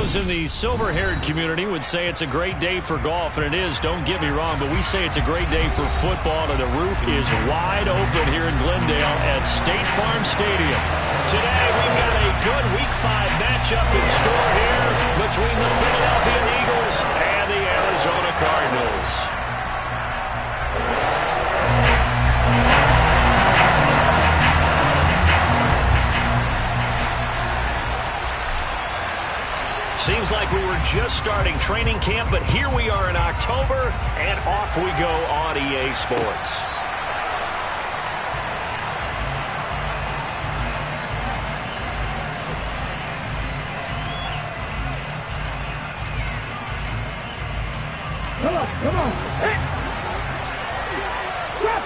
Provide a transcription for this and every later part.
Those in the silver-haired community would say it's a great day for golf, and it is, don't get me wrong, but we say it's a great day for football, and the roof is wide open here in Glendale at State Farm Stadium. Today, we've got a good Week 5 matchup in store here between the Philadelphia Eagles and the Arizona Cardinals. Seems like we were just starting training camp, but here we are in October, and off we go on EA Sports. Come on. Hey. Trap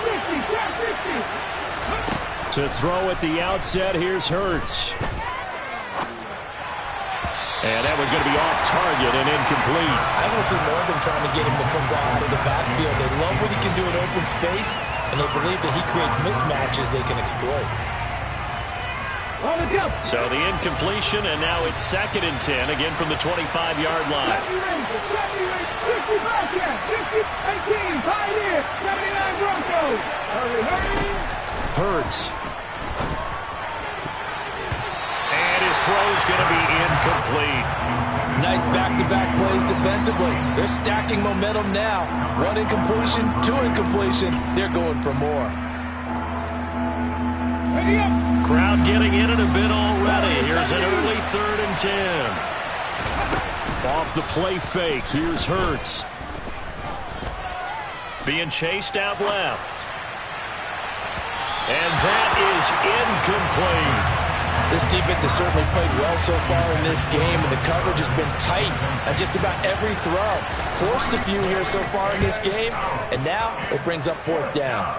50. To throw at the outset, here's Hurts. And that one's going to be off target and incomplete. I want to see more of them trying to get him to come down out of the backfield. They love what he can do in open space, and they believe that he creates mismatches they can exploit. So the incompletion, and now it's 2nd and 10, again from the 25-yard line. Hurts. His throw's going to be incomplete. Nice back-to-back plays defensively. They're stacking momentum now. 1 incompletion, 2 incompletion. They're going for more. Crowd getting in it a bit already. Here's an early 3rd and 10. Off the play fake. Here's Hurts. Being chased out left. And that is incomplete. This defense has certainly played well so far in this game, and the coverage has been tight on just about every throw. Forced a few here so far in this game, and now it brings up 4th down.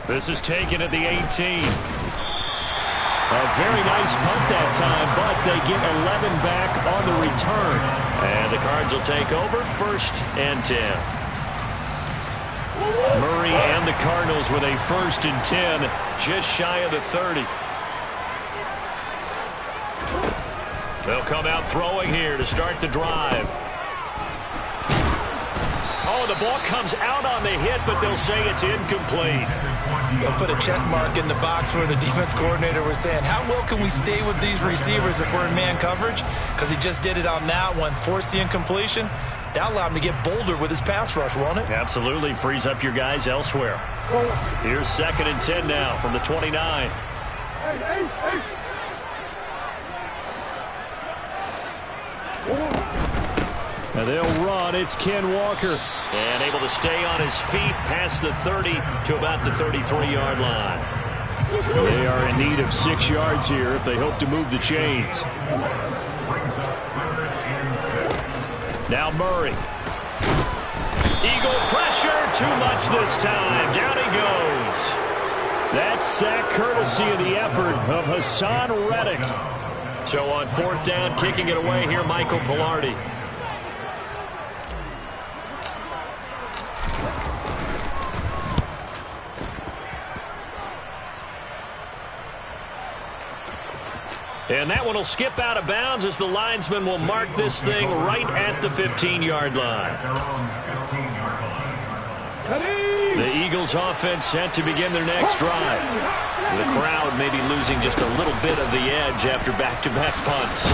This is taken at the 18. A very nice punt that time, but they get 11 back on the return. And the Cards will take over 1st and 10. Murray and the Cardinals with a 1st and 10, just shy of the 30. They'll come out throwing here to start the drive. Oh, the ball comes out on the hit, but they'll say it's incomplete. They'll put a check mark in the box where the defense coordinator was saying, how well can we stay with these receivers if we're in man coverage? Because he just did it on that one, forced the incompletion. That'll allow him to get bolder with his pass rush, won't it? Absolutely. Frees up your guys elsewhere. Here's 2nd and 10 now from the 29. And they'll run. It's Ken Walker. And able to stay on his feet past the 30 to about the 33-yard line. They are in need of 6 yards here if they hope to move the chains. Now Murray. Eagle pressure, too much this time. Down he goes. That sack courtesy of the effort of Hassan Reddick. So on 4th down, kicking it away here, Michael Pilardi. And that one will skip out of bounds as the linesman will mark this thing right at the 15-yard line. The Eagles offense set to begin their next drive. The crowd may be losing just a little bit of the edge after back-to-back punts.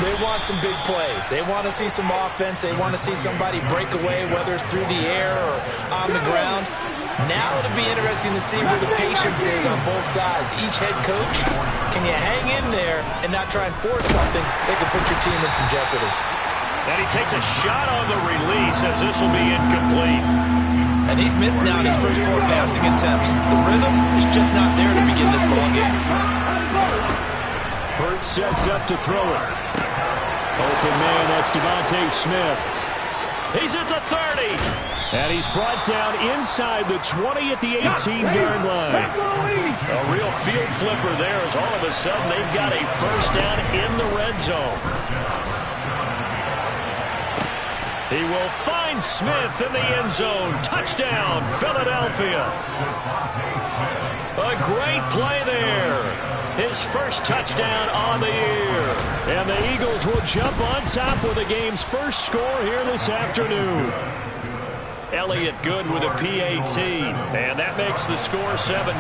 They want some big plays. They want to see some offense. They want to see somebody break away, whether it's through the air or on the ground. Now it'll be interesting to see where the patience is on both sides. Each head coach, can you hang in there and not try and force something that could put your team in some jeopardy? And he takes a shot on the release as this will be incomplete. And he's missed now in his first 4 passing attempts. The rhythm is just not there to begin this ball game. Hurts sets up to throw it. Open man, that's Devontae Smith. He's at the 30. And he's brought down inside the 20 at the 18-yard line. A real field flipper there as all of a sudden they've got a 1st down in the red zone. He will find Smith in the end zone. Touchdown, Philadelphia. A great play there. His first touchdown on the year. And the Eagles will jump on top with the game's first score here this afternoon. Elliott good with a PAT. And that makes the score 7-0.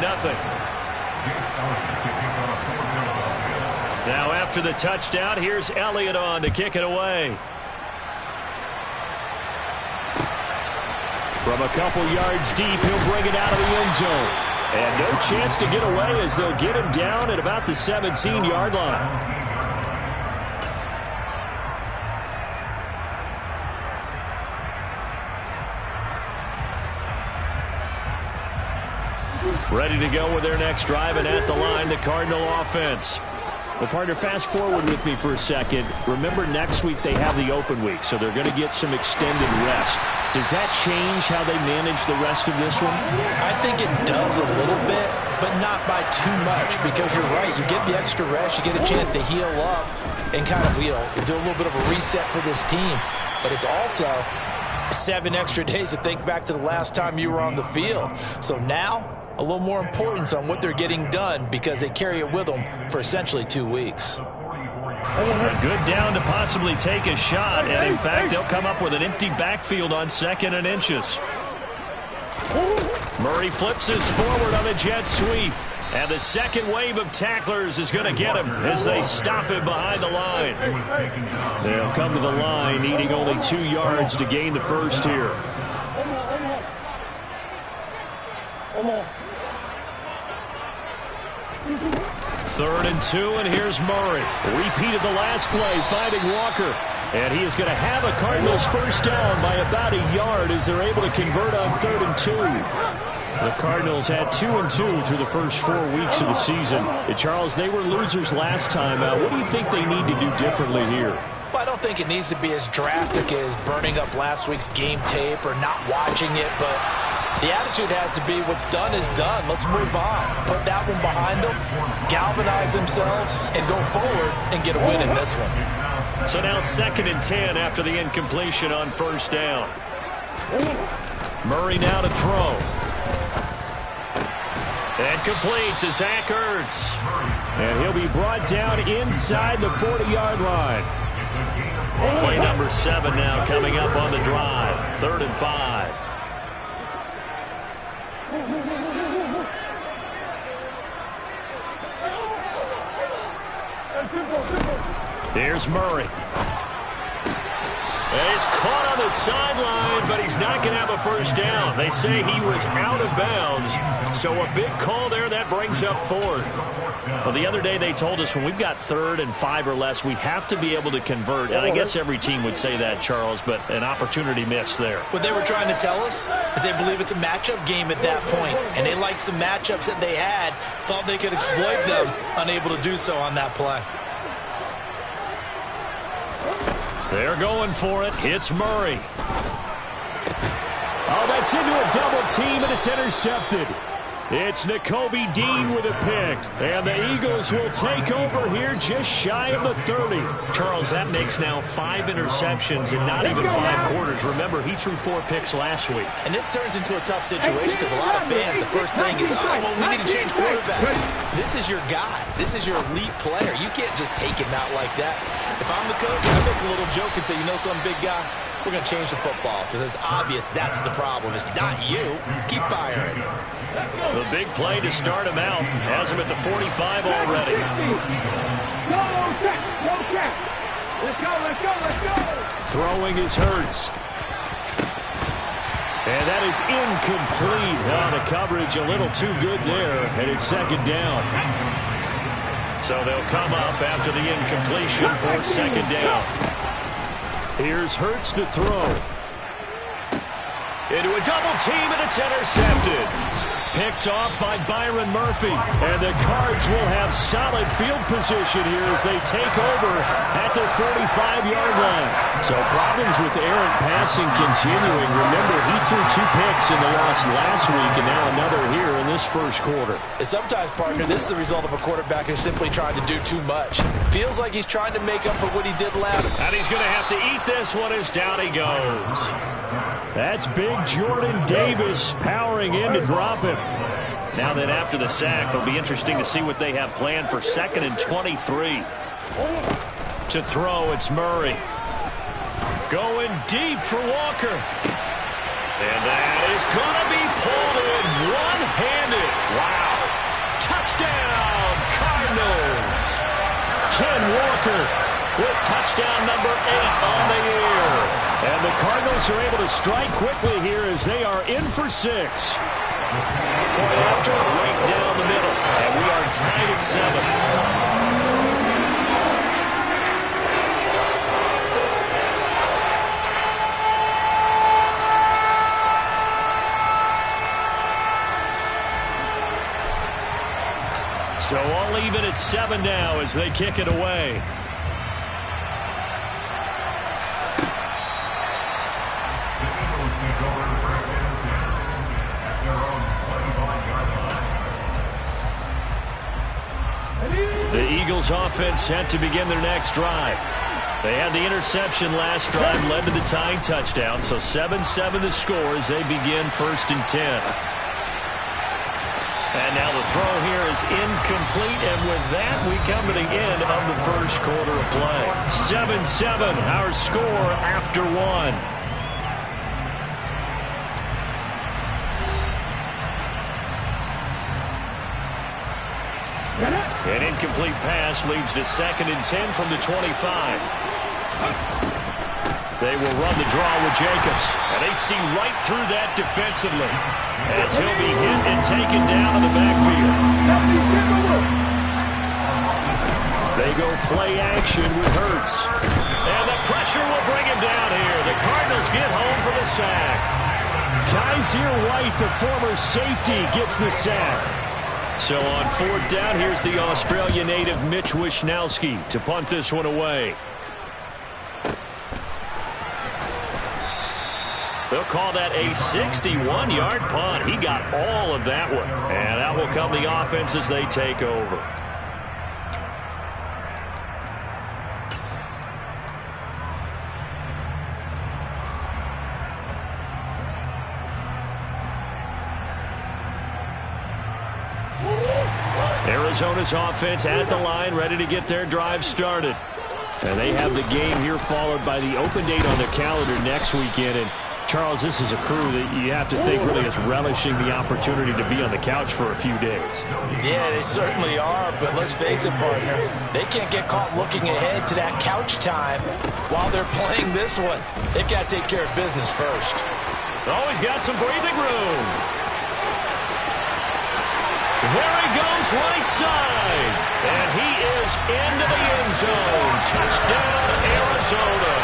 Now after the touchdown, here's Elliott on to kick it away. From a couple yards deep, he'll bring it out of the end zone. And no chance to get away as they'll get him down at about the 17-yard line. Ready to go with their next drive, and at the line, the Cardinal offense. Well, partner, fast forward with me for a second. Remember, next week they have the open week, so they're going to get some extended rest. Does that change how they manage the rest of this one? I think it does a little bit, but not by too much, because you're right. You get the extra rest, you get a chance to heal up and kind of, do a little bit of a reset for this team. But it's also 7 extra days to think back to the last time you were on the field. So now, a little more importance on what they're getting done because they carry it with them for essentially 2 weeks. A good down to possibly take a shot, and in fact, they'll come up with an empty backfield on 2nd and inches. Murray flips us forward on a jet sweep, and the second wave of tacklers is going to get him as they stop him behind the line. They'll come to the line, needing only 2 yards to gain the first here. Third and 2, and here's Murray. Repeated the last play, finding Walker. And he is going to have a Cardinals first down by about a yard as they're able to convert on 3rd and 2. The Cardinals had 2 and 2 through the first 4 weeks of the season. And Charles, they were losers last time. What do you think they need to do differently here? Well, I don't think it needs to be as drastic as burning up last week's game tape or not watching it, but the attitude has to be what's done is done. Let's move on. Put that one behind them, galvanize themselves, and go forward and get a win in this one. So now 2nd and 10 after the incompletion on first down. Murray now to throw. And complete to Zach Ertz. And he'll be brought down inside the 40-yard line. Play number 7 now coming up on the drive. 3rd and 5. Here's Murray. And he's caught on the sideline, but he's not going to have a first down. They say he was out of bounds, so a big call there that brings up 4th. Well, the other day they told us when we've got 3rd and 5 or less, we have to be able to convert. And I guess every team would say that, Charles, but an opportunity missed there. What they were trying to tell us is they believe it's a matchup game at that point, and they liked some matchups that they had, thought they could exploit them, unable to do so on that play. They're going for it. It's Murray. Oh, that's into a double team, and it's intercepted. It's Nakobe Dean with a pick. And the Eagles will take over here just shy of the 30. Charles, that makes now 5 interceptions in not even 5 quarters. Remember, he threw 4 picks last week. And this turns into a tough situation because a lot of fans, the first thing is, well, we need to change quarterback. This is your guy. This is your elite player. You can't just take him out like that. If I'm the coach, I make a little joke and say, you know some big guy? We're going to change the football. So it's obvious that's the problem. It's not you. Keep firing. The big play to start him out has him at the 45 already. Throwing is Hurts. And that is incomplete. The coverage a little too good there, and it's 2nd down. So they'll come up after the incompletion for 2nd down. Here's Hurts to throw. Into a double team, and it's intercepted. Picked off by Byron Murphy. And the Cards will have solid field position here as they take over at their 45-yard line. So problems with errant passing continuing. Remember, he threw 2 picks in the loss last week, and now another here in this first quarter. And sometimes, partner, this is the result of a quarterback who's simply trying to do too much. Feels like he's trying to make up for what he did last. And he's going to have to eat this one as down he goes. That's big Jordan Davis powering in to drop him. Now that after the sack, it'll be interesting to see what they have planned for 2nd and 23. To throw, it's Murray. Going deep for Walker. And that is going to be pulled in one-handed. Wow. Touchdown, Cardinals. Ken Walker with touchdown number 8 on the year. And the Cardinals are able to strike quickly here as they are in for 6. Point after, right down the middle. And we are tied at 7. So all even at 7 now as they kick it away. The Eagles offense set to begin their next drive. They had the interception last drive, led to the tying touchdown. So 7-7 the score as they begin 1st and 10. And now the throw here is incomplete, and with that, we come to the end of the first quarter of play. 7-7, our score after 1. An incomplete pass leads to 2nd and 10 from the 25. They will run the draw with Jacobs, and they see right through that defensively as he'll be hit and taken down in the backfield. They go play action with Hurts, and the pressure will bring him down here. The Cardinals get home for the sack. Kaiser White, the former safety, gets the sack. So on 4th down, here's the Australia native Mitch Wishnowsky to punt this one away. They'll call that a 61-yard punt. He got all of that one. And that will come the offense as they take over. Arizona's offense at the line, ready to get their drive started. And they have the game here followed by the open date on their calendar next weekend. And Charles, this is a crew that you have to think really is relishing the opportunity to be on the couch for a few days. Yeah, they certainly are, but let's face it, partner, they can't get caught looking ahead to that couch time while they're playing this one. They've got to take care of business first. Always got some breathing room. There he goes, right side. And he is into the end zone. Touchdown, Arizona.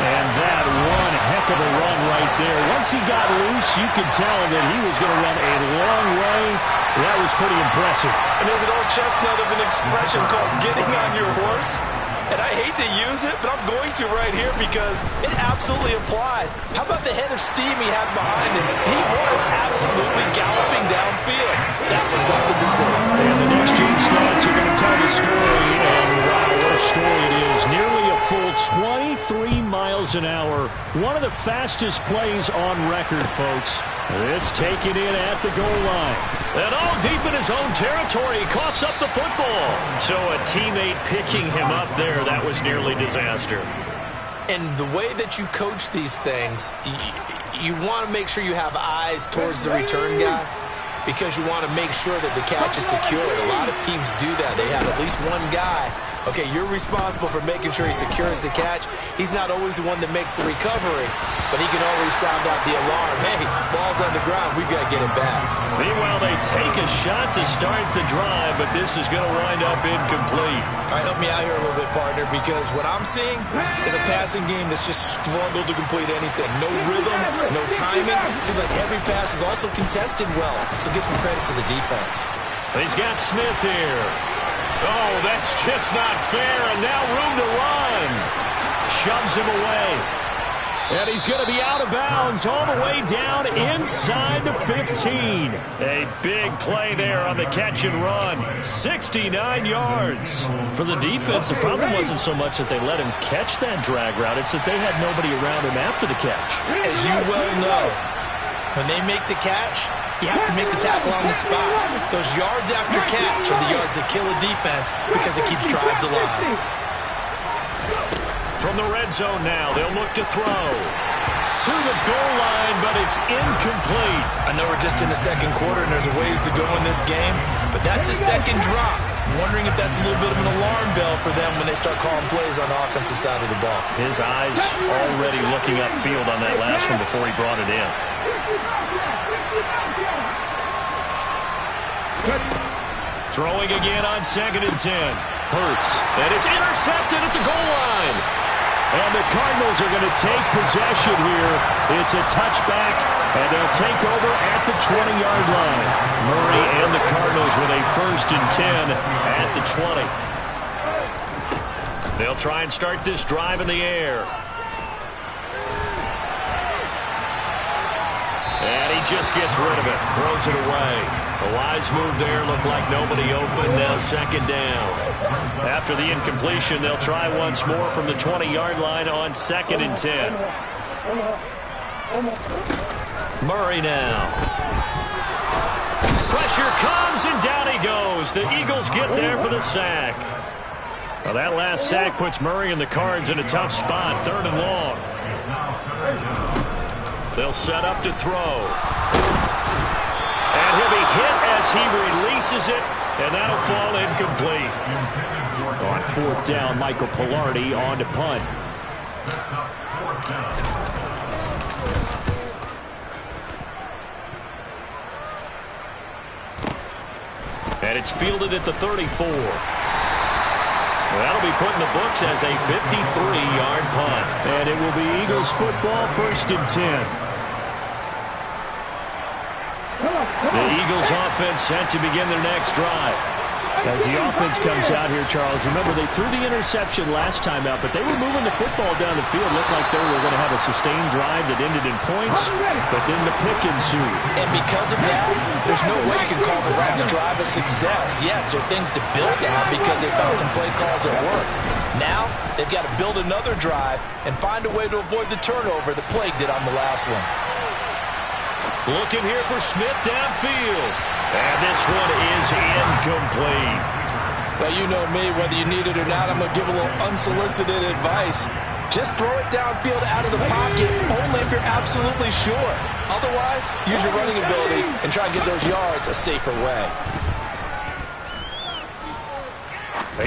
And that one heck of a run right there. Once he got loose, you could tell that he was going to run a long way. That was pretty impressive. And there's an old chestnut of an expression called getting on your horse. And I hate to use it, but I'm going to right here because it absolutely applies. How about the head of steam he has behind him? He was absolutely galloping downfield. That was something to see. And the next gen stats are going to tell the story. And wow, what a story it is. Nearly a full 23 miles an hour. One of the fastest plays on record, folks. This taken in at the goal line. And all deep in his own territory, he coughs up the football. So a teammate picking him up there, that was nearly disaster. And the way that you coach these things, you want to make sure you have eyes towards the return guy because you want to make sure that the catch is secured. A lot of teams do that. They have at least one guy. Okay, you're responsible for making sure he secures the catch. He's not always the one that makes the recovery, but he can always sound out the alarm. Hey, ball's on the ground. We've got to get it back. Meanwhile, they take a shot to start the drive, but this is going to wind up incomplete. All right, help me out here a little bit, partner, because what I'm seeing is a passing game that's just struggled to complete anything. No rhythm, no timing. Seems like every pass is also contested well, so give some credit to the defense. He's got Smith here. Oh, that's just not fair, and now room to run. Shoves him away. And he's going to be out of bounds all the way down inside the 15. A big play there on the catch and run. 69 yards. For the defense, the problem wasn't so much that they let him catch that drag route. It's that they had nobody around him after the catch. As you well know, when they make the catch, you have to make the tackle on the spot. Those yards after catch are the yards that kill a defense because it keeps drives alive. From the red zone now, they'll look to throw. To the goal line, but it's incomplete. I know we're just in the second quarter and there's a ways to go in this game, but that's a second drop. I'm wondering if that's a little bit of an alarm bell for them when they start calling plays on the offensive side of the ball. His eyes already looking upfield on that last one before he brought it in. Throwing again on 2nd and 10. Hurts. And it's intercepted at the goal line. And the Cardinals are going to take possession here. It's a touchback, and they'll take over at the 20-yard line. Murray and the Cardinals with a 1st and 10 at the 20. They'll try and start this drive in the air. And he just gets rid of it, throws it away. A wise move there, looked like nobody open, now 2nd down. After the incompletion, they'll try once more from the 20-yard line on 2nd and 10. Murray now. Pressure comes, and down he goes. The Eagles get there for the sack. Well, that last sack puts Murray and the Cards in a tough spot, 3rd and long. They'll set up to throw. And he'll be hit as he releases it, and that'll fall incomplete. On 4th down, Michael Pilardi on to punt. And it's fielded at the 34. That'll be put in the books as a 53-yard punt. And it will be Eagles football, 1st and 10. The Eagles offense set to begin their next drive. As the offense comes out here, Charles, remember they threw the interception last time out, but they were moving the football down the field. Looked like they were going to have a sustained drive that ended in points, but then the pick ensued. And because of that, there's no way you can call the last drive a success. Yes, there are things to build on because they found some play calls that work. Now, they've got to build another drive and find a way to avoid the turnover that plagued it on the last one. Looking here for Smith downfield. And this one is incomplete. Well, you know me, whether you need it or not, I'm going to give a little unsolicited advice. Just throw it downfield out of the pocket, only if you're absolutely sure. Otherwise, use your running ability and try to get those yards a safer way.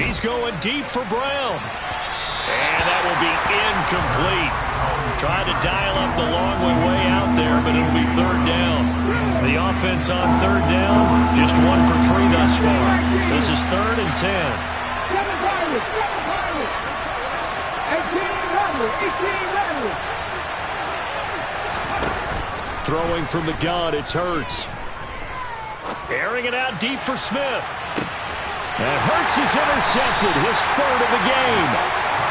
He's going deep for Brown. And that will be incomplete. Trying to dial up the long way out there, but it'll be 3rd down. The offense on 3rd down, just 1 for 3 thus far. This is 3rd and 10. Throwing from the gun, it's Hurts. Airing it out deep for Smith. And Hurts is intercepted, his 3rd of the game.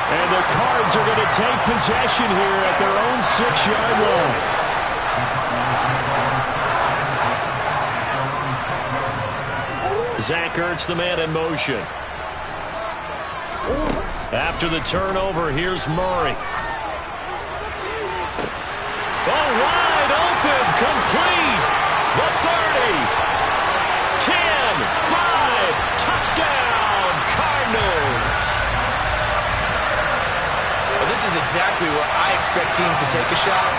And the Cards are going to take possession here at their own 6-yard line. Zach Ertz, the man in motion. After the turnover, here's Murray. Oh, wide open, complete. The 30. 10, 5, touchdown, Cardinals. This is exactly where I expect teams to take a shot.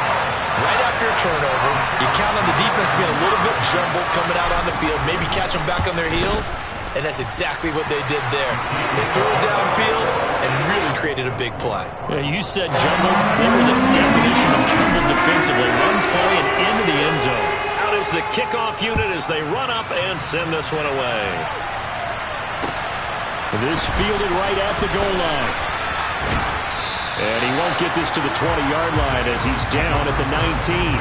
Right after a turnover, you count on the defense being a little bit jumbled coming out on the field, maybe catch them back on their heels, and that's exactly what they did there. They threw it downfield and really created a big play. Yeah, you said jumbled. They were the definition of jumbled defensively. One play and into the end zone. Out is the kickoff unit as they run up and send this one away. This fielded right at the goal line. And he won't get this to the 20-yard line as he's down at the 19.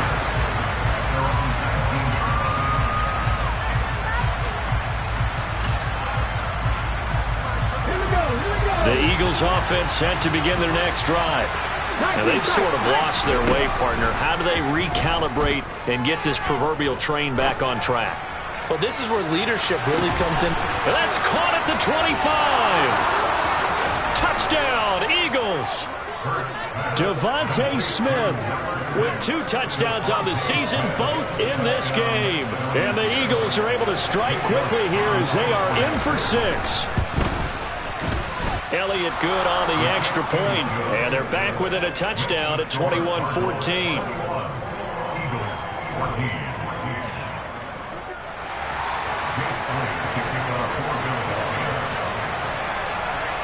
The Eagles offense set to begin their next drive. Now they've sort of lost their way, partner. How do they recalibrate and get this proverbial train back on track? Well, this is where leadership really comes in. And that's caught at the 25. Touchdown, Eagles. Devontae Smith with 2 touchdowns on the season, both in this game. And the Eagles are able to strike quickly here as they are in for 6. Elliott good on the extra point, and they're back within a touchdown at 21-14.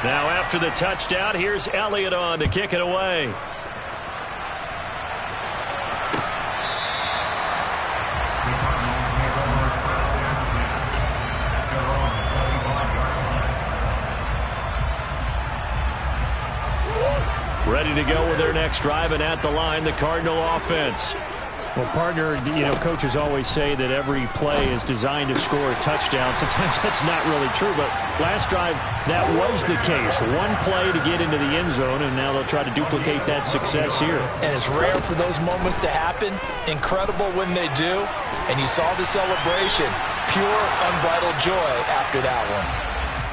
Now after the touchdown, here's Elliott on to kick it away. Ready to go with their next drive, and at the line, the Cardinal offense. Well, partner, coaches always say that every play is designed to score a touchdown. Sometimes that's not really true, but last drive, that was the case. One play to get into the end zone, and now they'll try to duplicate that success here. And it's rare for those moments to happen. Incredible when they do. And you saw the celebration. Pure, unbridled joy after that one.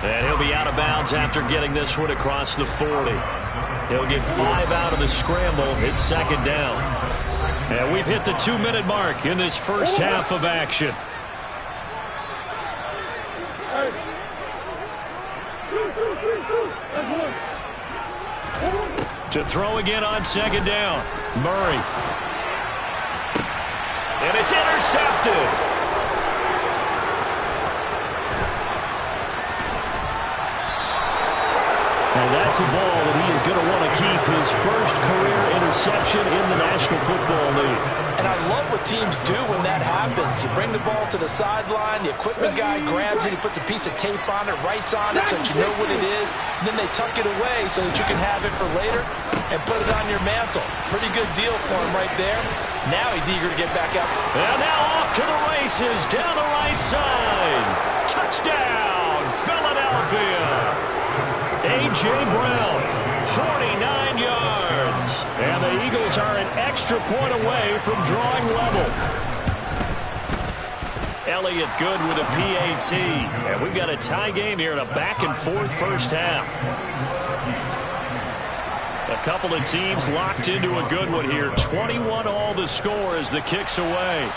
And he'll be out of bounds after getting this one across the 40. He'll get 5 out of the scramble. It's second down. And we've hit the 2-minute mark in this first half of action. To throw again on second down. Murray. And it's intercepted. And that's a ball that he is going to want to keep, his first career interception in the National Football League. And I love what teams do when that happens. You bring the ball to the sideline, the equipment guy grabs it, he puts a piece of tape on it, writes on it so that you know what it is, and then they tuck it away so that you can have it for later and put it on your mantle. Pretty good deal for him right there. Now he's eager to get back out. And now off to the races down the right side. Touchdown, Philadelphia. A.J. Brown, 49 yards. And the Eagles are an extra point away from drawing level. Elliott good with a PAT. And we've got a tie game here in a back-and-forth first half. A couple of teams locked into a good one here. 21 all the score as the kick's away.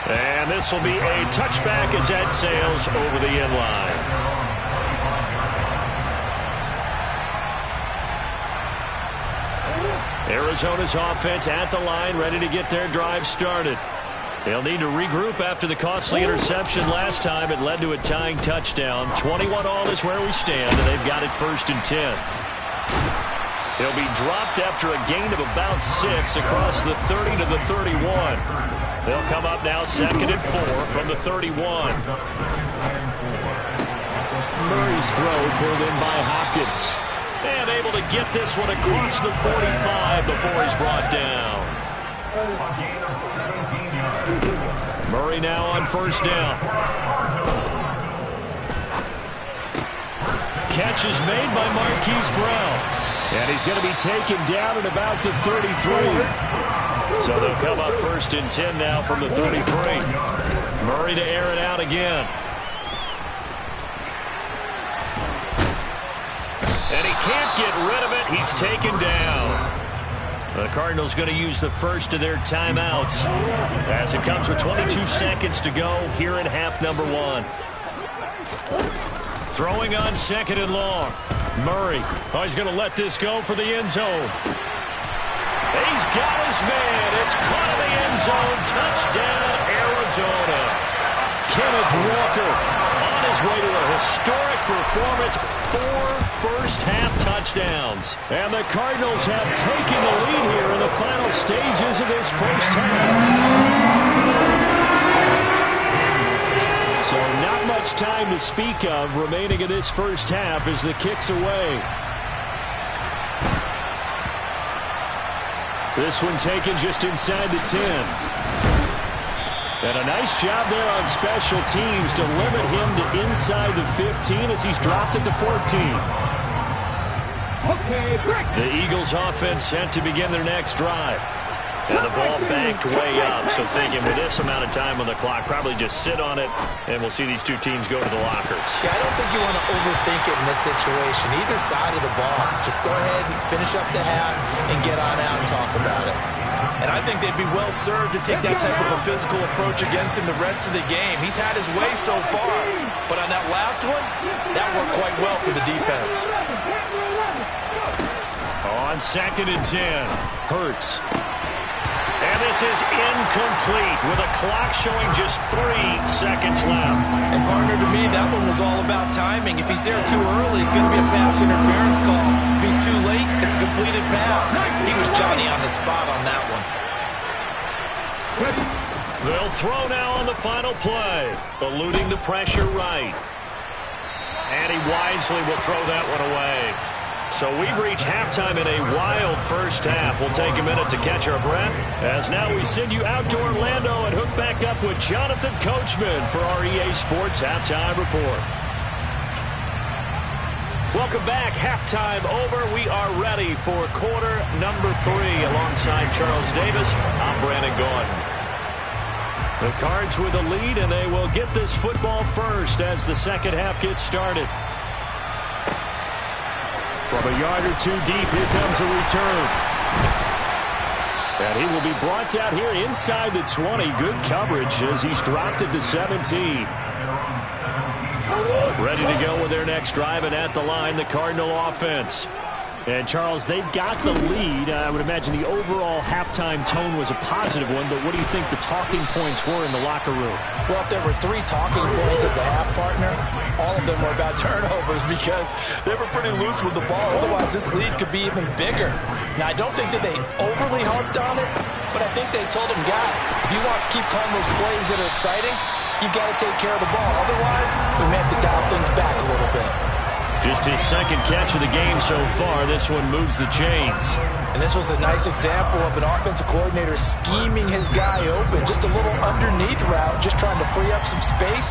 And this will be a touchback as that sails over the end line. Arizona's offense at the line, ready to get their drive started. They'll need to regroup after the costly interception last time. It led to a tying touchdown. 21 all is where we stand, and they've got it 1st and 10. He'll be dropped after a gain of about 6 across the 30 to the 31. They'll come up now 2nd and 4 from the 31. Murray's throw pulled in by Hopkins. And able to get this one across the 45 before he's brought down. Murray now on 1st down. Catch is made by Marquise Brown. And he's going to be taken down at about the 33. So they'll come up 1st and 10 now from the 33. Murray to air it out again. And he can't get rid of it. He's taken down. The Cardinals going to use the first of their timeouts as it comes with 22 seconds to go here in half number 1. Throwing on 2nd and long. Murray. Oh, he's going to let this go for the end zone. He's got his man. It's caught in the end zone. Touchdown, Arizona. Kenneth Walker on his way to a historic performance. 4 first-half touchdowns. And the Cardinals have taken the lead here in the final stages of this first half. So not much time to speak of remaining in this first half as the kick's away. This one taken just inside the 10. And a nice job there on special teams to limit him to inside the 15 as he's dropped at the 14. The Eagles offense set to begin their next drive. And the ball banked way up. So thinking with this amount of time on the clock, probably just sit on it, and we'll see these two teams go to the lockers. Yeah, I don't think you want to overthink it in this situation. Either side of the ball. Just go ahead and finish up the half and get on out and talk about it. And I think they'd be well served to take that type of a physical approach against him the rest of the game. He's had his way so far. But on that last one, that worked quite well for the defense. On 2nd and 10, Hurts. And this is incomplete with a clock showing just 3 seconds left. And partner, to me, that one was all about timing. If he's there too early, it's going to be a pass interference call. If he's too late, it's a completed pass. He was Johnny on the spot on that one. They'll throw now on the final play, eluding the pressure right. And he wisely will throw that one away. So we've reached halftime in a wild first half. We'll take a minute to catch our breath, as now we send you out to Orlando and hook back up with Jonathan Coachman for our EA Sports Halftime Report. Welcome back. Halftime over. We are ready for quarter number 3. Alongside Charles Davis, I'm Brandon Gordon. The Cards with a lead, and they will get this football first as the second half gets started. From a yard or 2 deep, here comes a return. And he will be brought down here inside the 20. Good coverage as he's dropped at the 17. Ready to go with their next drive, and at the line, the Cardinal offense. And, Charles, they've got the lead. I would imagine the overall halftime tone was a positive one, but what do you think the talking points were in the locker room? Well, if there were 3 talking points at the half, partner, all of them were about turnovers because they were pretty loose with the ball. Otherwise, this lead could be even bigger. Now, I don't think that they overly harped on it, but I think they told them, guys, if you want to keep calling those plays that are exciting, you've got to take care of the ball. Otherwise, we may have to dial things back a little bit. Just his second catch of the game so far. This one moves the chains. And this was a nice example of an offensive coordinator scheming his guy open. Just a little underneath route, just trying to free up some space.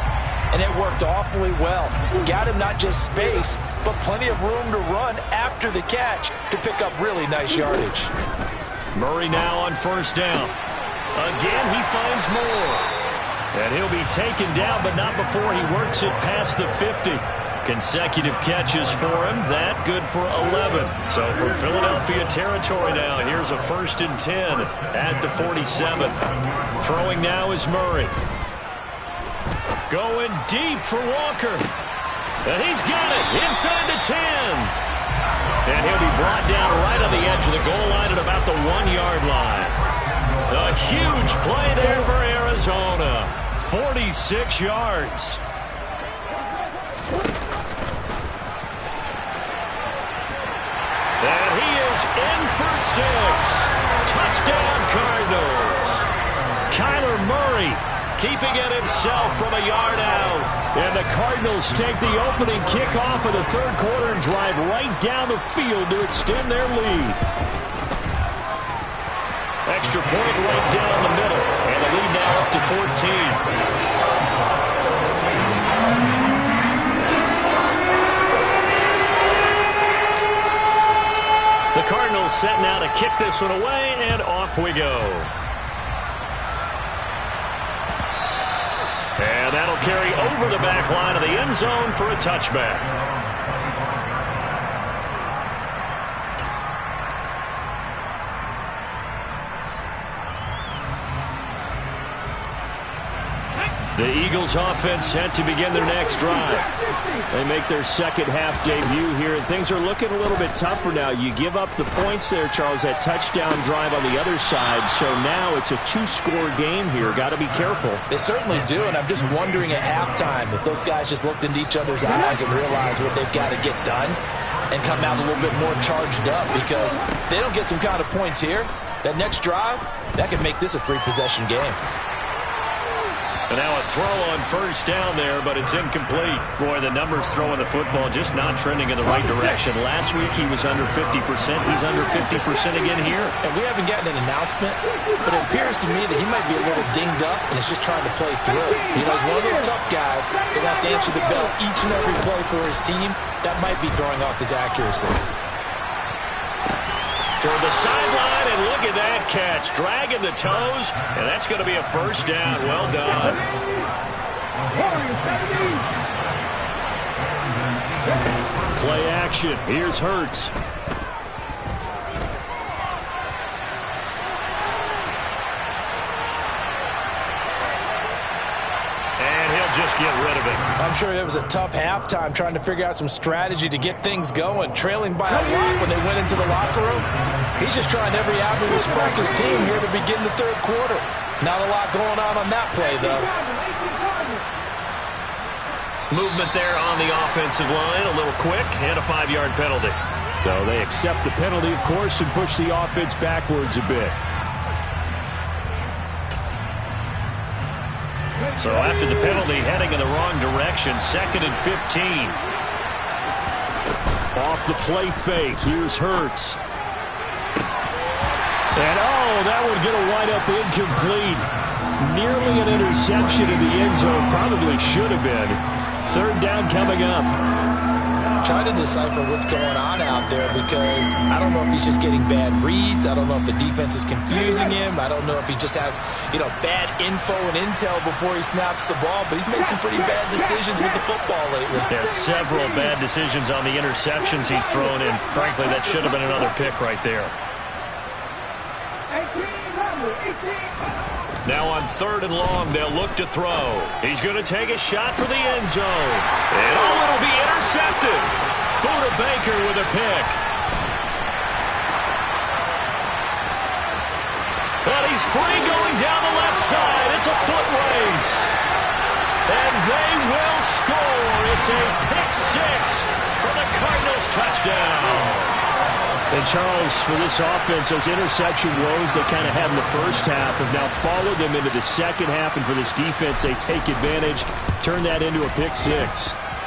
And it worked awfully well. Got him not just space, but plenty of room to run after the catch to pick up really nice yardage. Murray now on first down. Again, he finds more. And he'll be taken down, but not before he works it past the 50. Consecutive catches for him. That good for 11. So from Philadelphia territory now, here's a 1st and 10 at the 47. Throwing now is Murray. Going deep for Walker. And he's got it inside the 10. And he'll be brought down right on the edge of the goal line at about the 1-yard line. A huge play there for Arizona. 46 yards. And he is in for 6. Touchdown, Cardinals. Kyler Murray keeping it himself from a yard out. And the Cardinals take the opening kickoff of the third quarter and drive right down the field to extend their lead. Extra point right down the middle. And the lead now up to 14. The Cardinals set now to kick this one away, and off we go. And that'll carry over the back line of the end zone for a touchback. The Eagles offense set to begin their next drive. They make their second half debut here. Things are looking a little bit tougher now. You give up the points there, Charles, that touchdown drive on the other side. So now it's a 2-score game here. Got to be careful. They certainly do, and I'm just wondering at halftime if those guys just looked into each other's eyes and realized what they've got to get done and come out a little bit more charged up, because if they don't get some kind of points here, that next drive, that could make this a 3-possession game. And now a throw on first down there, but it's incomplete. Boy, the numbers throwing the football just not trending in the right direction. Last week he was under 50%. He's under 50% again here. And we haven't gotten an announcement, but it appears to me that he might be a little dinged up and is just trying to play through. You know, he's one of those tough guys that wants to answer the bell each and every play for his team. That might be throwing off his accuracy. Toward the sideline, and look at that catch. Dragging the toes, and that's going to be a first down. Well done. Play action. Here's Hurts. And he'll just get rid of it. I'm sure it was a tough halftime trying to figure out some strategy to get things going. Trailing by a lot when they went into the locker room. He's just trying every avenue to spark his team here to begin the third quarter. Not a lot going on that play, though. Movement there on the offensive line, a little quick, and a 5-yard penalty. So they accept the penalty, of course, and push the offense backwards a bit. So after the penalty, heading in the wrong direction, 2nd and 15. Off the play fake, here's Hurts. And, oh, that would get a wind up incomplete. Nearly an interception in the end zone. Probably should have been. 3rd down coming up. Trying to decipher what's going on out there because I don't know if he's just getting bad reads. I don't know if the defense is confusing him. I don't know if he just has, bad info and intel before he snaps the ball. But he's made some pretty bad decisions with the football lately. There's several bad decisions on the interceptions he's thrown, and frankly, that should have been another pick right there. Now on 3rd and long, they'll look to throw. He's going to take a shot for the end zone. And it'll be intercepted. Buda Baker with a pick. But he's free going down the left side. It's a foot race. And they will score. It's a pick 6 for the Cardinals touchdown. And, Charles, for this offense, those interception woes they kind of had in the first half have now followed them into the second half. And for this defense, they take advantage, turn that into a pick 6.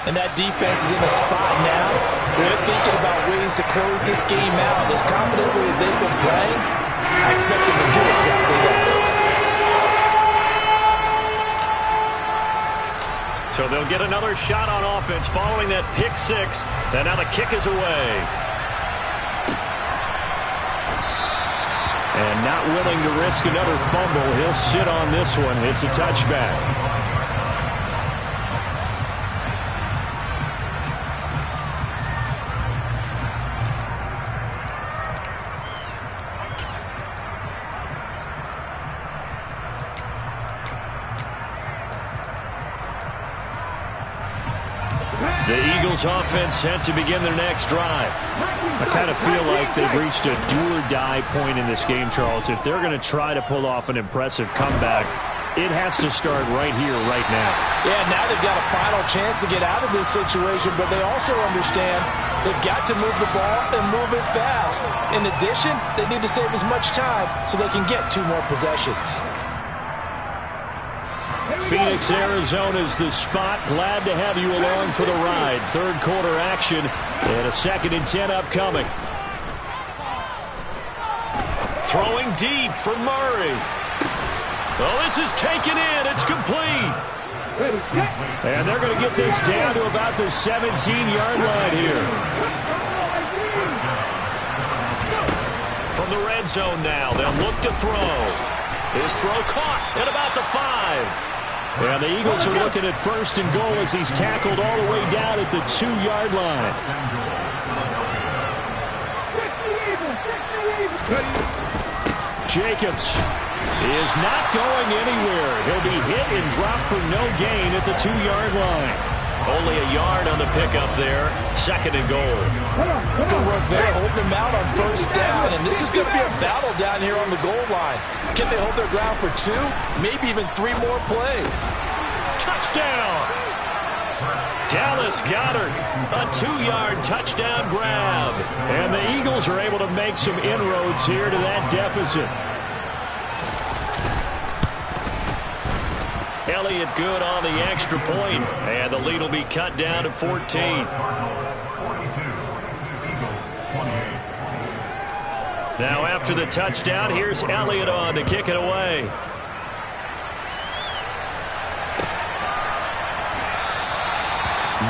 And that defense is in a spot now where they're thinking about ways to close this game out. As confidently as they've been playing, I expect them to do exactly that. So they'll get another shot on offense following that pick 6. And now the kick is away. And not willing to risk another fumble. He'll sit on this one. It's a touchback. The Eagles offense set to begin their next drive. I kind of feel like they've reached a do-or-die point in this game, Charles. If they're going to try to pull off an impressive comeback, it has to start right here, right now. Yeah, now they've got a final chance to get out of this situation, but they also understand they've got to move the ball and move it fast. In addition, they need to save as much time so they can get 2 more possessions. Phoenix, Arizona is the spot. Glad to have you along for the ride. Third quarter action and a 2nd and 10 upcoming. Throwing deep for Murray. Oh, this is taken in. It's complete. And they're going to get this down to about the 17-yard line here. From the red zone now, they'll look to throw. His throw caught at about the 5. And the Eagles are looking at 1st and goal as he's tackled all the way down at the 2-yard line. Jacobs is not going anywhere. He'll be hit and dropped for no gain at the 2-yard line. Only a yard on the pickup there. 2nd and goal. Good work there, holding them out on 1st down. And this is going to be a battle down here on the goal line. Can they hold their ground for 2, maybe even 3 more plays? Touchdown! Dallas Goedert, a 2-yard touchdown grab. And the Eagles are able to make some inroads here to that deficit. Elliott good on the extra point, and the lead will be cut down to 14. Now after the touchdown, here's Elliott on to kick it away.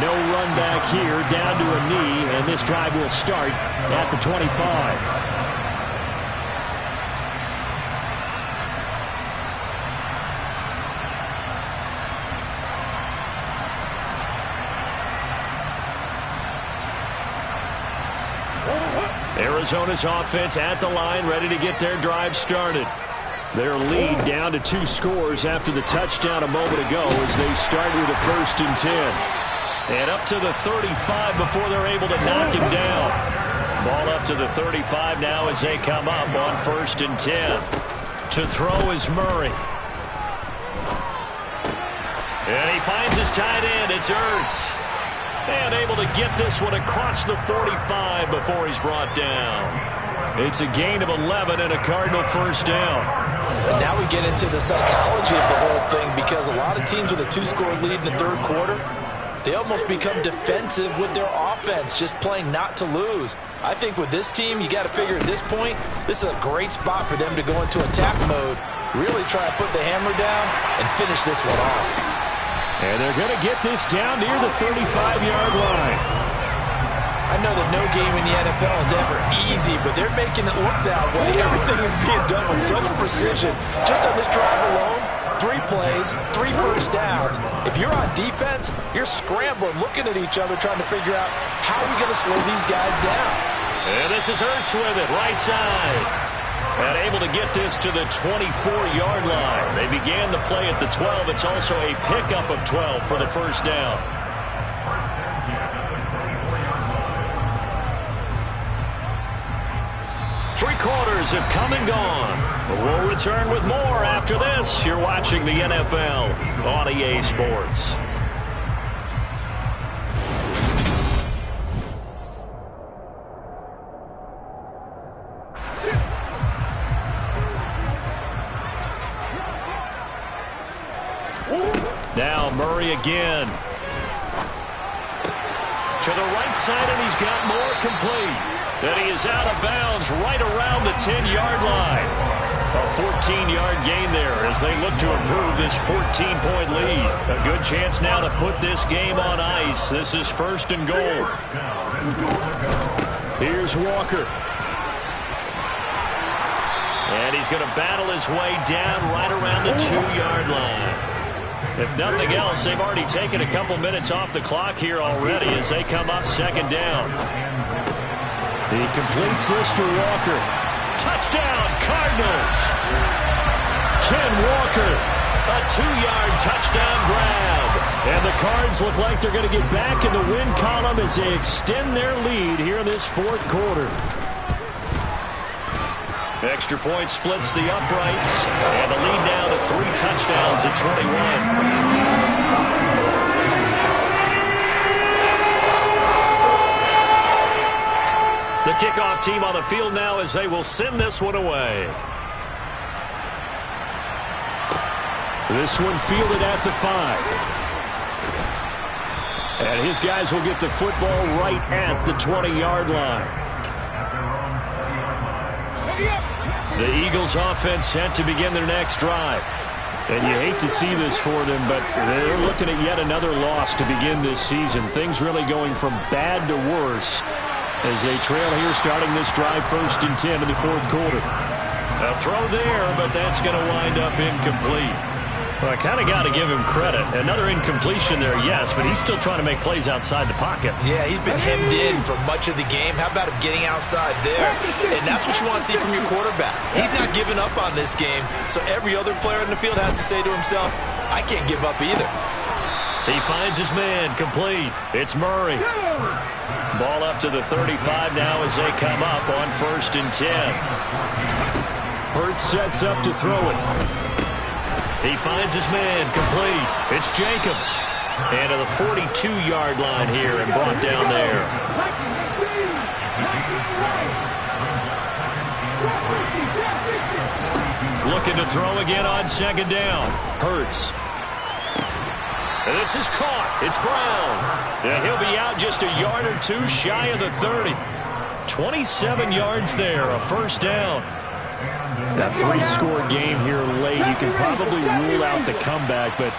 No run back here, down to a knee, and this drive will start at the 25. Arizona's offense at the line, ready to get their drive started. Their lead down to 2 scores after the touchdown a moment ago as they start with a 1st and 10. And up to the 35 before they're able to knock him down. Ball up to the 35 now as they come up on 1st and 10. To throw is Murray. And he finds his tight end. It's Ertz. And able to get this one across the 45 before he's brought down. It's a gain of 11 and a Cardinal 1st down. And now we get into the psychology of the whole thing, because a lot of teams with a 2-score lead in the 3rd quarter, they almost become defensive with their offense, just playing not to lose. I think with this team, you got to figure at this point, this is a great spot for them to go into attack mode, really try to put the hammer down and finish this one off. And they're going to get this down near the 35-yard line. I know that no game in the NFL is ever easy, but they're making it look that way. Everything is being done with such precision. Just on this drive alone, 3 plays, 3 first downs. If you're on defense, you're scrambling, looking at each other, trying to figure out how are we going to slow these guys down. And this is Ertz with it, right side. And able to get this to the 24-yard line. They began the play at the 12. It's also a pickup of 12 for the 1st down. Three quarters have come and gone. We'll return with more after this. You're watching the NFL on EA Sports. Now Murray again. To the right side, and he's got more complete. And he is out of bounds right around the 10-yard line. A 14-yard gain there as they look to improve this 14-point lead. A good chance now to put this game on ice. This is 1st and goal. Here's Walker. And he's going to battle his way down right around the 2-yard line. If nothing else, they've already taken a couple minutes off the clock here already as they come up 2nd down. He completes this to Walker. Touchdown, Cardinals! Ken Walker. A 2-yard touchdown grab. And the Cards look like they're going to get back in the win column as they extend their lead here in this 4th quarter. Extra point splits the uprights. And the lead now to 3 touchdowns at 21. The kickoff team on the field now as they will send this one away. This one fielded at the 5. And his guys will get the football right at the 20-yard line. The Eagles offense set to begin their next drive. And you hate to see this for them, but they're looking at yet another loss to begin this season. Things really going from bad to worse as they trail here starting this drive 1st and 10 in the 4th quarter. A throw there, but that's going to wind up incomplete. Well, I kind of got to give him credit. Another incompletion there, yes, but he's still trying to make plays outside the pocket. Yeah, he's been hemmed in for much of the game. How about him getting outside there? And that's what you want to see from your quarterback. He's not giving up on this game, so every other player in the field has to say to himself, I can't give up either. He finds his man, complete. It's Murray. Ball up to the 35 now as they come up on 1st and 10. Ertz sets up to throw it. He finds his man, complete. It's Jacobs. And to the 42-yard line here and brought down there. Looking to throw again on 2nd down. Hurts. And this is caught. It's Brown. And he'll be out just a yard or 2 shy of the 30. 27 yards there, a 1st down. That 3-score game here late, you can probably rule out the comeback, but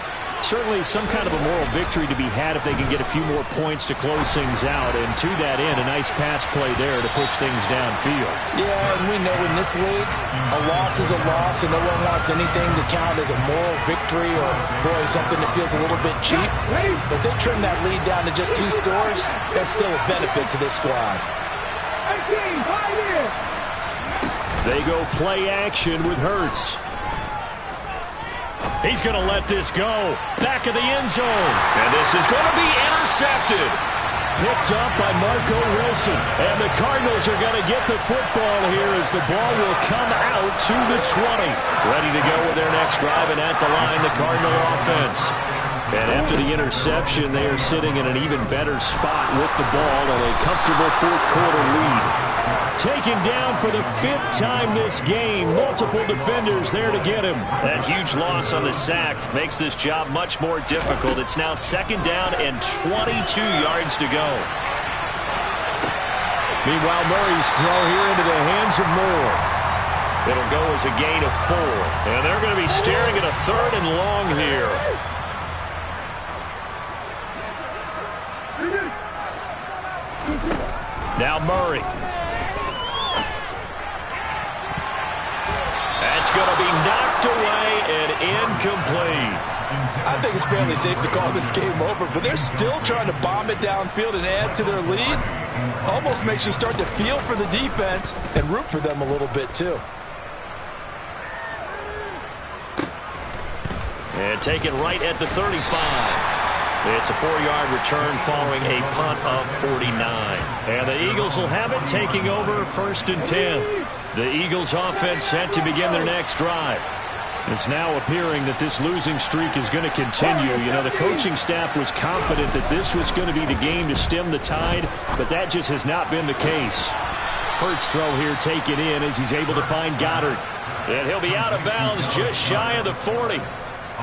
certainly some kind of a moral victory to be had if they can get a few more points to close things out. And to that end, a nice pass play there to push things downfield. Yeah, and we know in this league, a loss is a loss, and no one wants anything to count as a moral victory or, boy, something that feels a little bit cheap. But they trim that lead down to just 2 scores. That's still a benefit to this squad. They go play action with Hurts. He's going to let this go. Back of the end zone. And this is going to be intercepted. Picked up by Marco Wilson. And the Cardinals are going to get the football here as the ball will come out to the 20. Ready to go with their next drive, and at the line, the Cardinal offense. And after the interception, they are sitting in an even better spot with the ball and a comfortable fourth-quarter lead. Taken down for the 5th time this game. Multiple defenders there to get him. That huge loss on the sack makes this job much more difficult. It's now 2nd down and 22 yards to go. Meanwhile, Murray's throw here into the hands of Moore. It'll go as a gain of 4. And they're going to be staring at a 3rd and long here. Now Murray. That's going to be knocked away and incomplete. I think it's fairly safe to call this game over, but they're still trying to bomb it downfield and add to their lead. Almost makes you start to feel for the defense and root for them a little bit too. And take it right at the 35. It's a 4-yard return following a punt of 49. And the Eagles will have it, taking over 1st and 10. The Eagles offense set to begin their next drive. It's now appearing that this losing streak is going to continue. You know, the coaching staff was confident that this was going to be the game to stem the tide, but that just has not been the case. Hurts throw here taken in as he's able to find Goddard. And he'll be out of bounds just shy of the 40.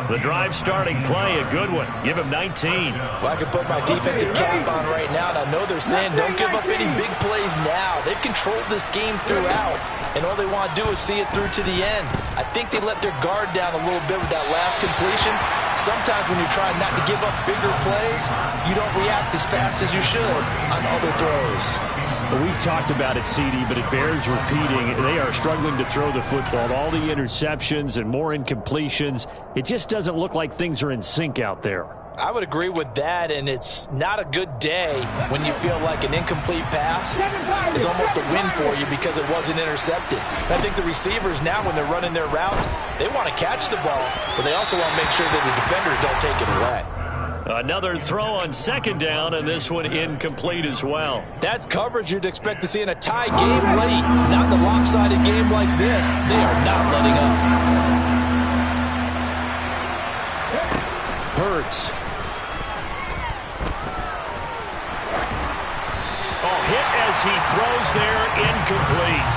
The drive starting play, a good one. Give him 19. Well, I can put my defensive cap on right now, and I know they're saying don't give up any big plays now. They've controlled this game throughout, and all they want to do is see it through to the end. I think they let their guard down a little bit with that last completion. Sometimes when you're trying not to give up bigger plays, you don't react as fast as you should on other throws. We've talked about it, CD, but it bears repeating. They are struggling to throw the football. All the interceptions and more incompletions. It just doesn't look like things are in sync out there. I would agree with that, and it's not a good day when you feel like an incomplete pass is almost a win for you because it wasn't intercepted. I think the receivers now, when they're running their routes, they want to catch the ball, but they also want to make sure that the defenders don't take it away. Another throw on 2nd down, and this one incomplete as well. That's coverage you'd expect to see in a tie game late. Not in a lopsided game like this. They are not letting up. Hurts. Oh, hit as he throws there, incomplete.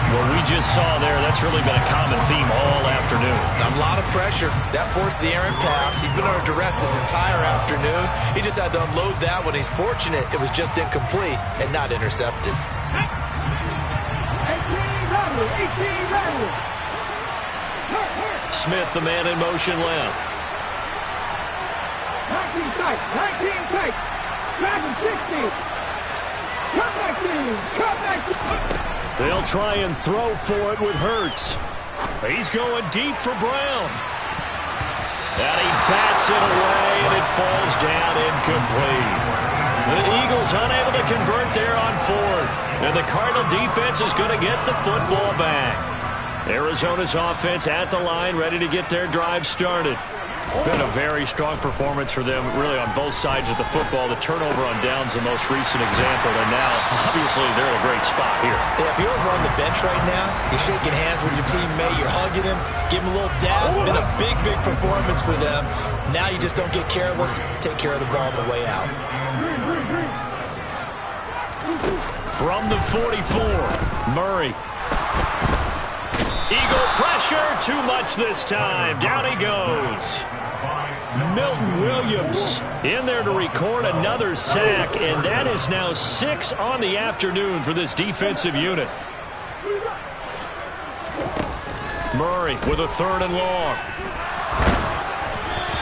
What we just saw there, that's really been a common theme all afternoon. A lot of pressure. That forced the errant pass. He's been under duress this entire afternoon. He just had to unload that one. He's fortunate it was just incomplete and not intercepted. Smith, the man in motion left. 19 tight, 19 tight. Driving 60. Come back in, come back in. They'll try and throw for it with Hurts. He's going deep for Brown. And he bats it away, and it falls down incomplete. The Eagles unable to convert there on 4th. And the Cardinal defense is going to get the football back. Arizona's offense at the line, ready to get their drive started. Been a very strong performance for them, really, on both sides of the football. The turnover on downs, the most recent example, and now, obviously, they're in a great spot here. Yeah, if you're over on the bench right now, you're shaking hands with your teammate, you're hugging him, give him a little dab. Been a big, big performance for them. Now you just don't get careless. Take care of the ball on the way out. From the 44, Murray. Eagle pressure, too much this time. Down he goes. Milton Williams in there to record another sack, and that is now 6 on the afternoon for this defensive unit. Murray with a 3rd and long.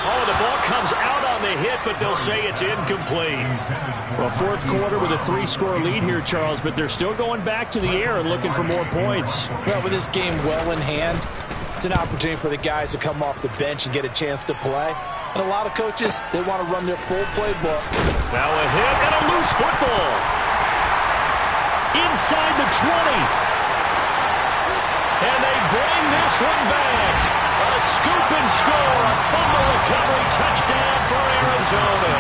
Oh, the ball comes out on the hit, but they'll say it's incomplete. Well, 4th quarter with a 3-score lead here, Charles, but they're still going back to the air and looking for more points. Well, with this game well in hand, it's an opportunity for the guys to come off the bench and get a chance to play. And a lot of coaches, they want to run their full playbook. Now a hit and a loose football. Inside the 20. And they bring this one back. A scoop and can score. A fumble recovery touchdown for Arizona.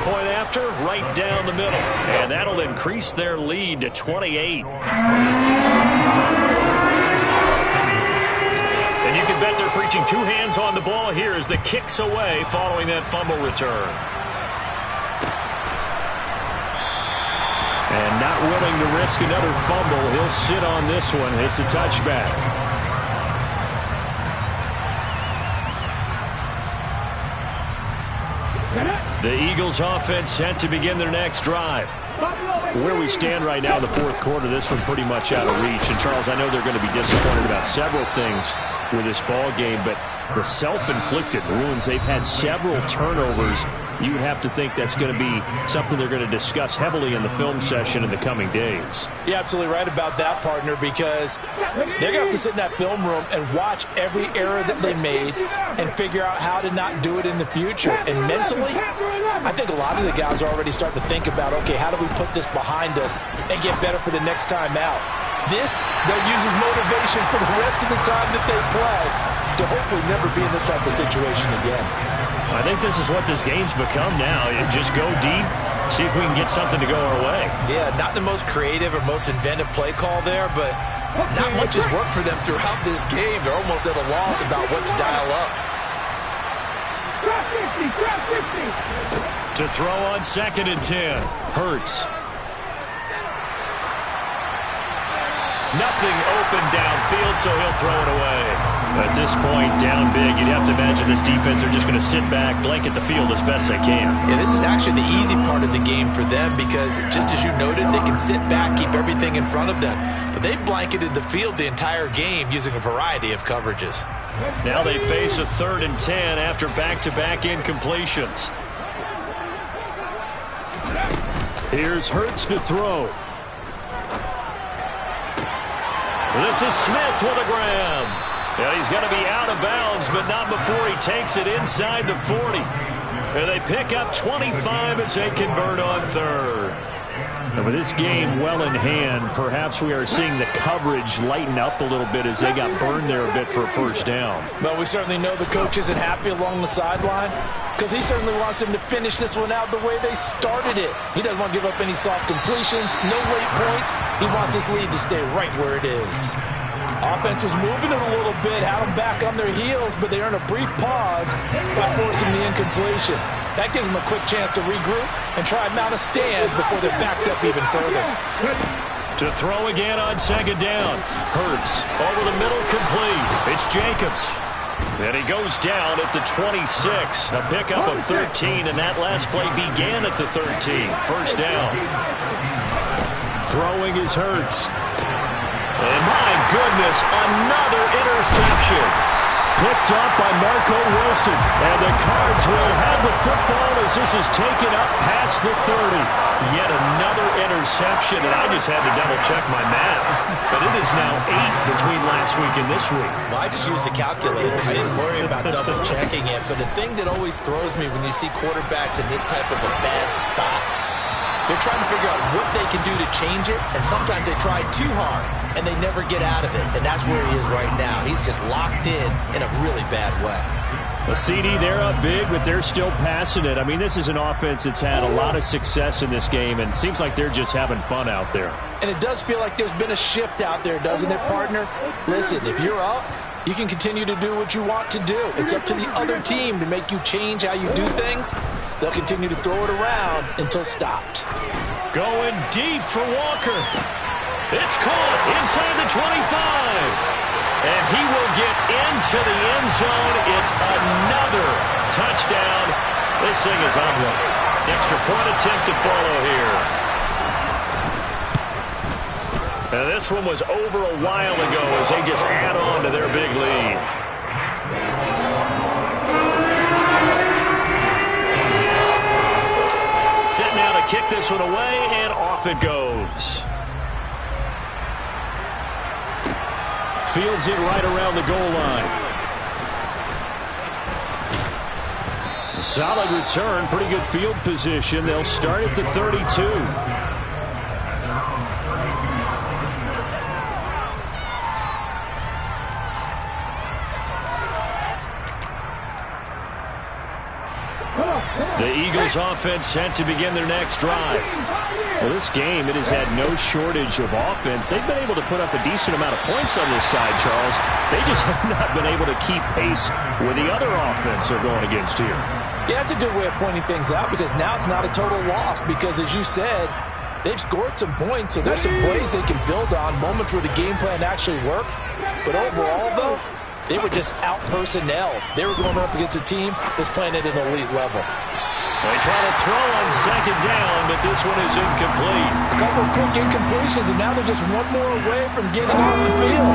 Point after, right down the middle. And that'll increase their lead to 28. And you can bet they're preaching two hands on the ball here as the kick's away following that fumble return. And not willing to risk another fumble. He'll sit on this one. It's a touchback. The Eagles offense set to begin their next drive. Where we stand right now in the fourth quarter, this one's pretty much out of reach. And, Charles, I know they're going to be disappointed about several things with this ball game, but the self-inflicted wounds, they've had several turnovers. You would have to think that's going to be something they're going to discuss heavily in the film session in the coming days. You're absolutely right about that, partner, because they're going to have to sit in that film room and watch every error that they made and figure out how to not do it in the future. And mentally, I think a lot of the guys are already starting to think about, okay, how do we put this behind us and get better for the next time out? This, they'll use as motivation for the rest of the time that they play to hopefully never be in this type of situation again. I think this is what this game's become now. You just go deep, see if we can get something to go our way. Yeah, not the most creative or most inventive play call there, but not much has worked for them throughout this game. They're almost at a loss about what to dial up. To throw on 2nd and 10. Hurts. Nothing open downfield, so he'll throw it away. At this point, down big, you'd have to imagine this defense are just going to sit back, blanket the field as best they can. Yeah, this is actually the easy part of the game for them because, just as you noted, they can sit back, keep everything in front of them. But they've blanketed the field the entire game using a variety of coverages. Now they face a 3rd and 10 after back-to-back incompletions. Here's Hurts to throw. This is Smith with a grab. And he's going to be out of bounds, but not before he takes it inside the 40. And they pick up 25 as they convert on 3rd. And with this game well in hand, perhaps we are seeing the coverage lighten up a little bit as they got burned there a bit for a first down. But we certainly know the coach isn't happy along the sideline because he certainly wants them to finish this one out the way they started it. He doesn't want to give up any soft completions, no late points. He wants his lead to stay right where it is. Offense was moving it a little bit, had them back on their heels, but they earned a brief pause by forcing the incompletion. That gives them a quick chance to regroup and try and mount a stand before they're backed up even further. To throw again on 2nd down. Hurts over the middle, complete. It's Jacobs. And he goes down at the 26. A pickup of 13, and that last play began at the 13. First down. Throwing is Hurts. And my goodness, another interception. Picked up by Marco Wilson. And the Cards will have the football as this is taken up past the 30. Yet another interception, and I just had to double-check my math. But it is now 8 between last week and this week. Well, I just used the calculator. I didn't worry about double-checking it. But the thing that always throws me when you see quarterbacks in this type of a bad spot, they're trying to figure out what they can do to change it, and sometimes they try too hard, and they never get out of it. And that's where he is right now. He's just locked in a really bad way. The CD, they're up big, but they're still passing it. I mean, this is an offense that's had a lot of success in this game, and it seems like they're just having fun out there. And it does feel like there's been a shift out there, doesn't it, partner? Listen, if you're up, you can continue to do what you want to do. It's up to the other team to make you change how you do things. They'll continue to throw it around until stopped. Going deep for Walker. It's caught inside the 25. And he will get into the end zone. It's another touchdown. This thing is ugly. Extra point attempt to follow here. Now this one was over a while ago as they just add on to their big lead. Set now to kick this one away, and off it goes. Fields it right around the goal line. A solid return, pretty good field position. They'll start at the 32. Eagles offense set to begin their next drive. Well, this game, it has had no shortage of offense. They've been able to put up a decent amount of points on this side, Charles. They just have not been able to keep pace with the other offense they're going against here. Yeah, that's a good way of pointing things out because now it's not a total loss because, as you said, they've scored some points, so there's some plays they can build on, moments where the game plan actually worked. But overall, though, they were just out-personnelled. They were going up against a team that's playing at an elite level. They try to throw on second down, but this one is incomplete. A couple of quick incompletions, and now they're just one more away from getting off the field.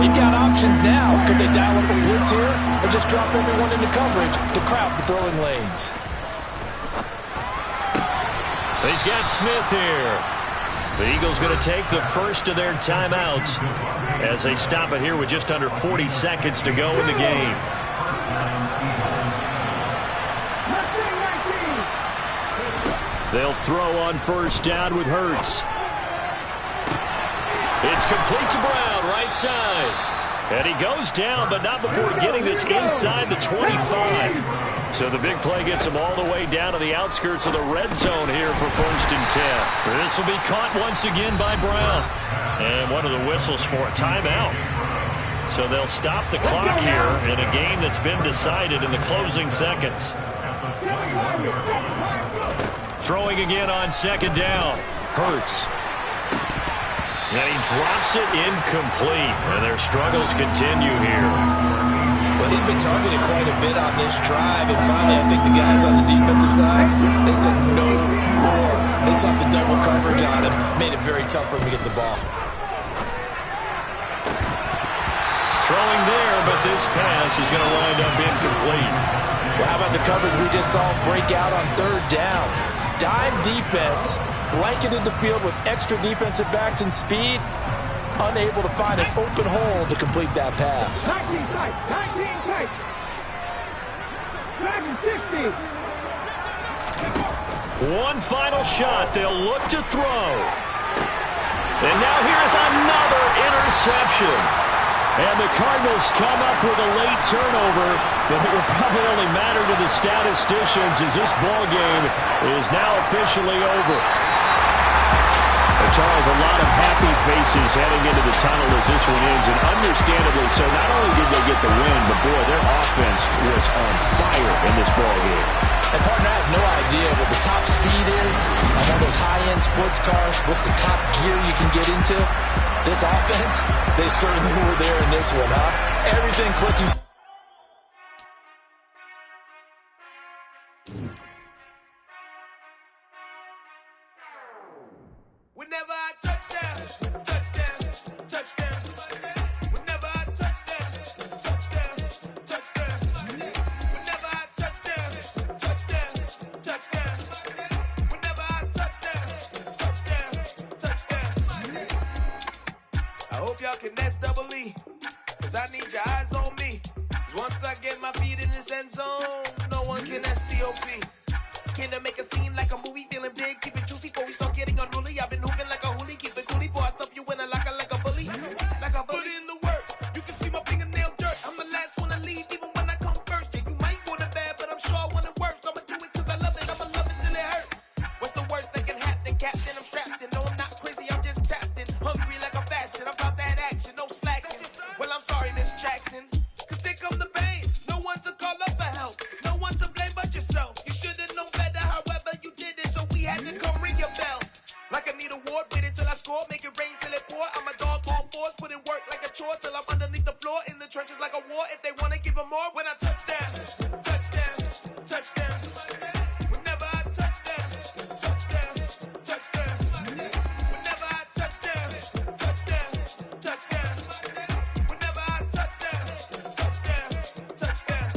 They've got options now. Could they dial up a blitz here or just drop everyone into coverage to crowd the throwing lanes? He's got Smith here. The Eagles going to take the first of their timeouts as they stop it here with just under 40 seconds to go in the game. They'll throw on first down with Hurts. It's complete to Brown, right side. And he goes down, but not before getting this inside the 25. So the big play gets him all the way down to the outskirts of the red zone here for 1st and 10. This will be caught once again by Brown. And one of the whistles for a timeout. So they'll stop the clock here in a game that's been decided in the closing seconds. Throwing again on second down. Hurts. And he drops it incomplete. And their struggles continue here. Well, he'd been targeted quite a bit on this drive. And finally, I think the guys on the defensive side, they said no more. They slapped the double coverage on him. Made it very tough for him to get the ball. Throwing there, but this pass is going to wind up incomplete. Well, how about the coverage we just saw break out on third down? Dime defense, blanketed the field with extra defensive backs and speed, unable to find an open hole to complete that pass. 19 tight. 60. One final shot. They'll look to throw. And now here's another interception. And the Cardinals come up with a late turnover that it will probably only matter to the statisticians as this ball game is now officially over. And Charles, a lot of happy faces heading into the tunnel as this one ends, and understandably so. Not only did they get the win, but boy, their offense was on fire in this ball game. And partner, I have no idea what the top speed is on one of those high-end sports cars. What's the top gear you can get into? This offense, they certainly were there in this one, huh? Everything clicking. Whenever I touchdown, touchdown, touchdown. Whenever I touchdown, touchdown, touchdown. Whenever I touchdown, touchdown, touchdown. Whenever I touchdown, touchdown, touchdown. I hope y'all can S-double-E, 'cause I need your eyes on me. 'Cause once I get my feet in this end zone, no one can S-T-O-P. Can I make a scene like a movie, feeling big, keep it juicy before we start getting unruly. I've been hooping like a hoolie, keep it coolie before I stuff you in a locker like a bully. Like a bully. Put in the work, you can see my fingernail dirt. I'm the last one to leave, even when I come first. Yeah, you might want it bad, but I'm sure I want it worse. I'ma do it 'cause I love it, I'ma love it till it hurts. What's the worst that can happen, Captain? I'm strapped in, no I'm not crazy, I'm just tapped in. Hungry like a fashion, I'm about that action, no slacking. Well, I'm sorry, Miss Jackson, 'cause here come the pain. No one to call up for help, no one to blame but yourself. You should've known better, however you did it, so we had to come ring your bell. Like I need a award, wait until I score, make it rain till it pour. I'm a dog on fours, put in work like a chore till I'm underneath the floor, in the trenches like a war. If they wanna give them more, when I touchdown, touchdown, touchdown. Whenever I touchdown, touchdown, touchdown. Whenever I touchdown, touchdown, touchdown. Whenever I touchdown, touchdown, touchdown.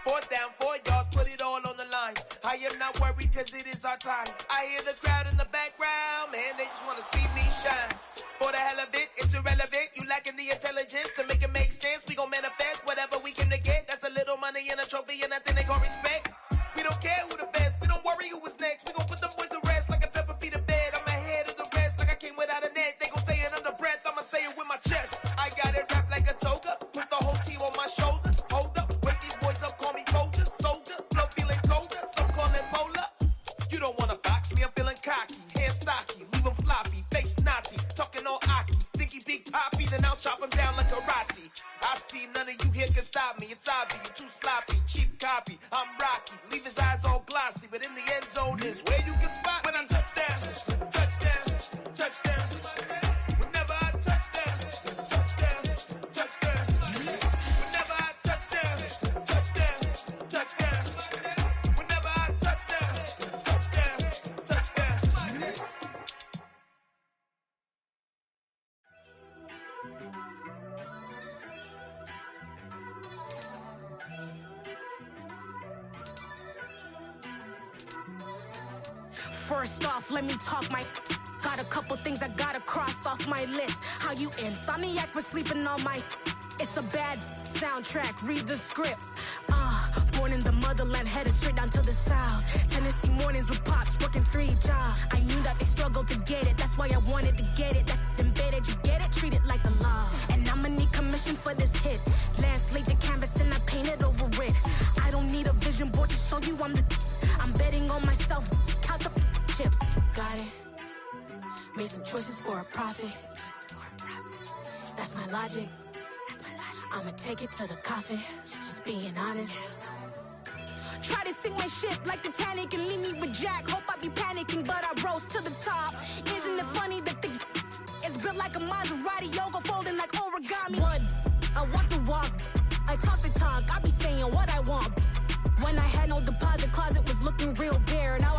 4th down, 4 yards, put it all on the line. I am not worried 'cause it is our time. I hear the crowd in the background, man, they just wanna see me shine. For the hell of it, it's irrelevant. You lacking the intelligence to make it make sense. We gon' manifest whatever we came to get. That's a little money and a trophy and nothing they call respect. We don't care who the best, we don't worry who was next. We gon' put the boys to rest like a Tempur-Pedic to bed. I'm ahead of the rest like I came without a net. They gon' say it under breath, I'ma say it with my chest. I got it wrapped like a toga, put the whole team on my shoulders. Hold up, wake these boys up, call me soldiers. Soldier, flow feeling colder. You don't wanna box me, I'm feeling cocky. Hair stocky, leave him floppy, face naughty. Talking all aki, think he big poppy, then I'll chop him down like karate. I see none of you here can stop me. It's obvious, you too sloppy, cheap copy. I'm Rocky, leave his eyes all glossy, but in the end zone is where you can spot when I touchdown, touchdown, touchdown. Whenever I touchdown, touchdown, touchdown. Whenever I touchdown, touchdown, touchdown. Whenever I touchdown, touchdown, touchdown. First off, let me talk my. Got a couple things I gotta cross off my list. How you insomniac for sleeping on my. It's a bad soundtrack, read the script. Born in the motherland, headed straight down to the south. Tennessee mornings with pops, working 3 jobs. I knew that they struggled to get it, that's why I wanted to get it. That embedded, you get it? Treat it like the law. And I'ma need commission for this hit. Lance laid the canvas and I painted over it. I don't need a vision board to show you I'm the. I'm betting on myself, count the chips. Got it. Made some choices for a profit. That's my logic. I'ma take it to the coffin. Just being honest. Try to sink my ship like Titanic and leave me with Jack. Hope I be panicking, but I rose to the top. Isn't it funny that the is built like a Maserati, yoga folding like origami? What? I walk the walk. I talk the talk. I be saying what I want. When I had no deposit, closet was looking real bare, and I